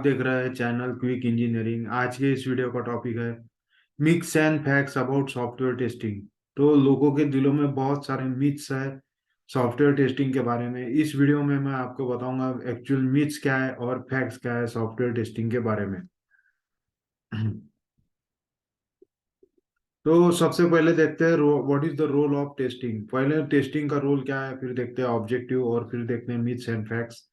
देख रहा है चैनल क्विक इंजीनियरिंग। आज के इस वीडियो का टॉपिक है myths and facts about software testing. तो लोगों के दिलों में बहुत सारे मिथ्स है सॉफ्टवेयर टेस्टिंग के बारे में। इस वीडियो में मैं आपको बताऊंगा एक्चुअल मिथ्स क्या है और फैक्ट्स क्या है सॉफ्टवेयर टेस्टिंग के बारे में। तो सबसे पहले देखते हैं what is the role of testing. पहले टेस्टिंग का रोल क्या है, फिर देखते हैं ऑब्जेक्टिव और फिर देखते हैं मिथ्स एंड फैक्ट्स।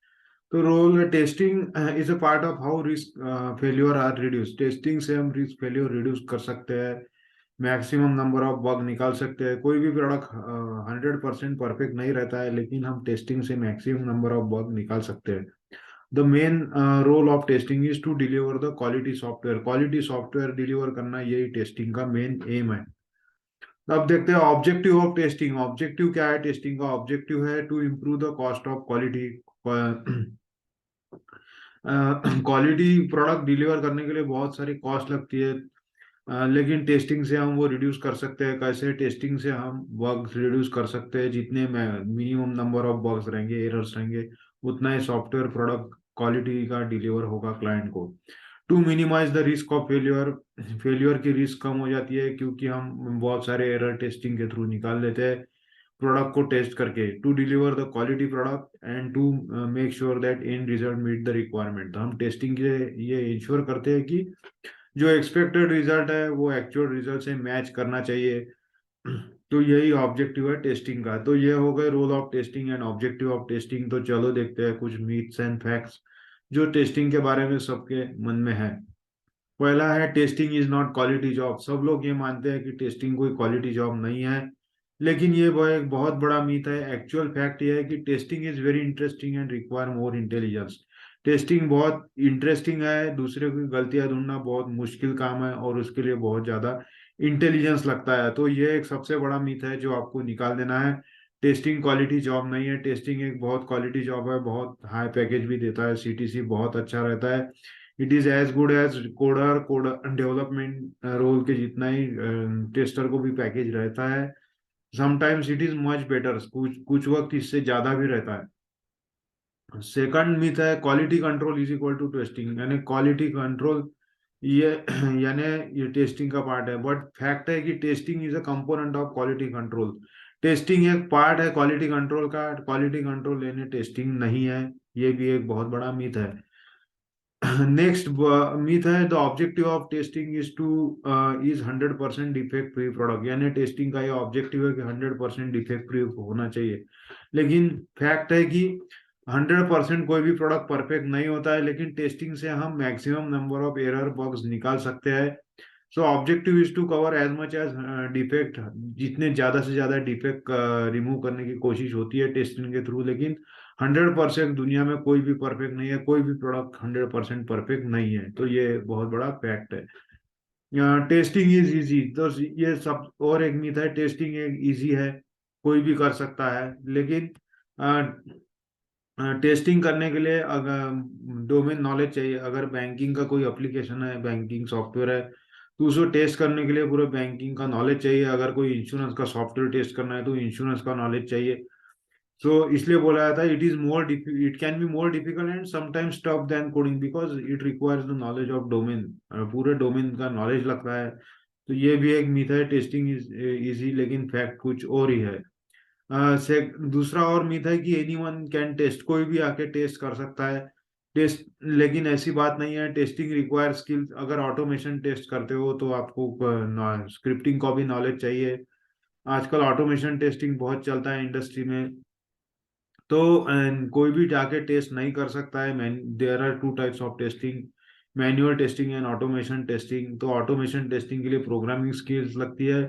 तो role testing is a part of how risk failure are reduce. टेस्टिंग से हम रिस्क फेल्योर रिड्यूस कर सकते हैं, मैक्सिमम नंबर ऑफ बग निकाल सकते हैं। कोई भी प्रोडक्ट 100% परफेक्ट नहीं रहता है, लेकिन हम टेस्टिंग से मैक्सिमम नंबर ऑफ बग निकाल सकते हैं। The main role of testing is to deliver the quality software. Quality software deliver करना यही टेस्टिंग का मेन एम है। अब देखते हैं ऑब्जेक्टिव ऑफ टेस्टिंग। ऑब्जेक्टिव क्या है टेस्टिंग का? ऑब्जेक्टिव है to improve the cost of quality. Quality product deliver करने के लिए बहुत सारी कॉस्ट लगती है, लेकिन टेस्टिंग से हम वो रिड्यूस कर सकते हैं। कैसे? टेस्टिंग से हम बग्स रिड्यूस कर सकते हैं। जितने मिनिमम नंबर ऑफ बग्स रहेंगे, एरर्स रहेंगे, उतना ही सॉफ्टवेयर प्रोडक्ट क्वालिटी का डिलीवर होगा क्लाइंट को। To minimise the risk of failure. Failure की रिस्क कम हो जाती है क्योंकि हम बहुत सारे एरर टेस्टिंग के थ्रू निकाल लेते हैं प्रोडक्ट को टेस्ट करके। To deliver the quality product and to make sure that end result meet the requirement. तो हम टेस्टिंग के ये इंश्योर करते हैं कि जो एक्सपेक्टेड रिजल्ट है वो एक्चुअल रिजल्ट से मैच करना चाहिए। तो यही ऑब्जेक्टिव है टेस्टिंग का। तो ये हो गए role of testing and objective of testing. तो चलो देखते हैं कुछ मीथ्स एंड फैक्ट्स जो टेस्टिंग के बारे में सबके मन में है। पहला है testing is not quality job. सब लोग ये मानते हैं कि टेस्टिंग कोई क्वालिटी जॉब नहीं है, लेकिन ये वो एक बहुत बड़ा मीथ है। एक्चुअल फैक्ट ये है कि testing is very interesting and require more intelligence. Testing बहुत इंटरेस्टिंग है, दूसरे की गलतियां ढूंढना बहुत मुश्किल काम है और उसके लिए बहुत ज्यादा इंटेलिजेंस लगता है। तो ये एक सबसे बड़ा मीथ है जो आपको निकाल देना है। टेस्टिंग क्वालिटी जॉब नहीं है। टेस्टिंग एक बहुत क्वालिटी जॉब है, बहुत हाई पैकेज भी देता है, सीटीसी बहुत अच्छा रहता है। It is as good as coder coder development role के जितना ही टेस्टर को भी पैकेज रहता है। Sometimes it is much better, कुछ कुछ वक्त इससे ज्यादा भी रहता है। सेकंड मिथ है quality control is equal to testing, यानी क्वालिटी कंट्रोल ये यानी ये टेस्टिंग का पार्ट है। बट फैक्ट है कि testing is a component of quality control. Testing एक पार्ट है क्वालिटी कंट्रोल का, क्वालिटी कंट्रोल यानी टेस्टिंग नहीं है। ये भी एक बहुत बड़ा मिथ है। नेक्स्ट मिथ है the objective of testing is two is 100% defect free product, यानी टेस्टिंग का ये ऑब्जेक्टिव है कि 100% डिफेक्ट फ्री होना चाहिए। लेकिन फैक्ट है कि 100% कोई भी प्रोडक्ट परफेक्ट नहीं होता है, लेकिन टेस्टिंग से हम maximum number of error bugs निकाल सकते हैं। So objective is to cover as much as defect. जितने ज्यादा से ज्यादा डिफेक्ट रिमूव करने की कोशिश होती है टेस्टिंग के थ्रू, लेकिन 100% दुनिया में कोई भी परफेक्ट नहीं है। कोई भी प्रोडक्ट 100% परफेक्ट नहीं है। तो ये बहुत बड़ा फैक्ट है। टेस्टिंग इज इजी, तो ये सब और एक मिथ है टेस्टिंग एक इजी है, कोई भी कर सकता है। लेकिन टेस्टिंग करने के लिए अगर डोमेन नॉलेज चाहिए। अगर बैंकिंग का कोई एप्लीकेशन है, बैंकिंग सॉफ्टवेयर है, तो उसको टेस्ट करने के लिए पूरे बैंकिंग का नॉलेज चाहिए। अगर कोई इंश्योरेंस का सॉफ्टवेयर टेस्ट करना है तो इंश्योरेंस का नॉलेज चाहिए। सो इसलिए बोला जाता है it is more it can be more difficult and sometimes tough than coding because it requires the knowledge of domain. पूरे डोमेन का नॉलेज लगता है। तो ये भी एक मिथ है टेस्टिंग इज इजी, लेकिन फैक्ट कुछ और ही है। से दूसरा और मिथ है कि एनीवन कैन टेस्ट, कोई भी आके टेस्ट कर सकता है टेस्ट। लेकिन ऐसी बात नहीं है। Testing require skills. अगर ऑटोमेशन टेस्ट करते हो तो आपको स्क्रिप्टिंग का भी नॉलेज चाहिए। आजकल ऑटोमेशन टेस्टिंग बहुत चलता है इंडस्ट्री में। तो कोई भी जाके टेस्ट नहीं कर सकता है। There are two types of testing, manual testing and automation testing. तो ऑटोमेशन टेस्टिंग के लिए प्रोग्रामिंग स्किल्स लगती है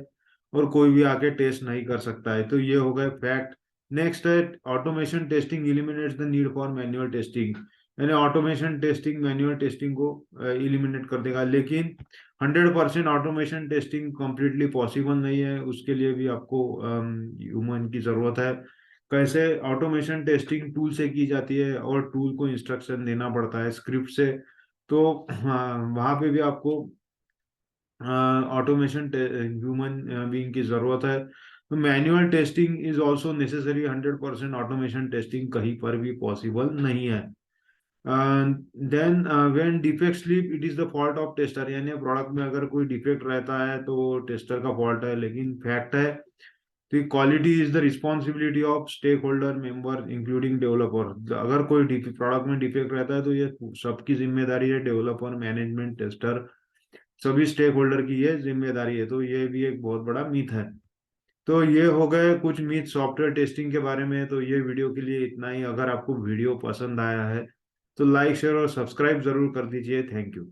और कोई भी आके टेस्ट नहीं कर सकता है। तो ये हो गए फैक्ट। नेक्स्ट है automation testing eliminates the need for manual testing, यानी ऑटोमेशन टेस्टिंग मैनुअल टेस्टिंग को इलिमिनेट कर देगा। लेकिन 100% ऑटोमेशन टेस्टिंग कंप्लीटली पॉसिबल नहीं है, उसके लिए भी आपको ह्यूमन की जरूरत है। कैसे? ऑटोमेशन टेस्टिंग टूल से की जाती है और टूल को इंस्ट्रक्शन देना पड़ता है स्क्रिप्ट से। तो वहां पे भी आपको ऑटोमेशन ह्यूमन बीइंग की जरूरत है। तो manual testing is also necessary. 100% automation testing कहीं पर भी पॉसिबल नहीं है। Then when defect sleep it is the fault of tester, यानी प्रोडक्ट में अगर कोई डिफेक्ट रहता है तो वो टेस्टर का फॉल्ट है, लेकिन फैक्ट है कि quality is the responsibility of stakeholder member including developer. अगर कोई प्रोडक्ट में डिफेक्ट रहता है तो ये सबकी जिम्मेदारी है, डेवलपर, मैनेजमेंट, टेस्टर, सभी स्टेक होल्डर की ये जिम्मेदारी है। तो ये भी एक बहुत बड़ा मीथ है। तो ये हो गए कुछ मीथ सॉफ्टवेयर टेस्टिंग के बारे में। तो ये वीडियो के लिए इतना ही। अगर आपको वीडियो पसंद आया है तो लाइक शेयर और सब्सक्राइब जरूर कर दीजिए। Thank you.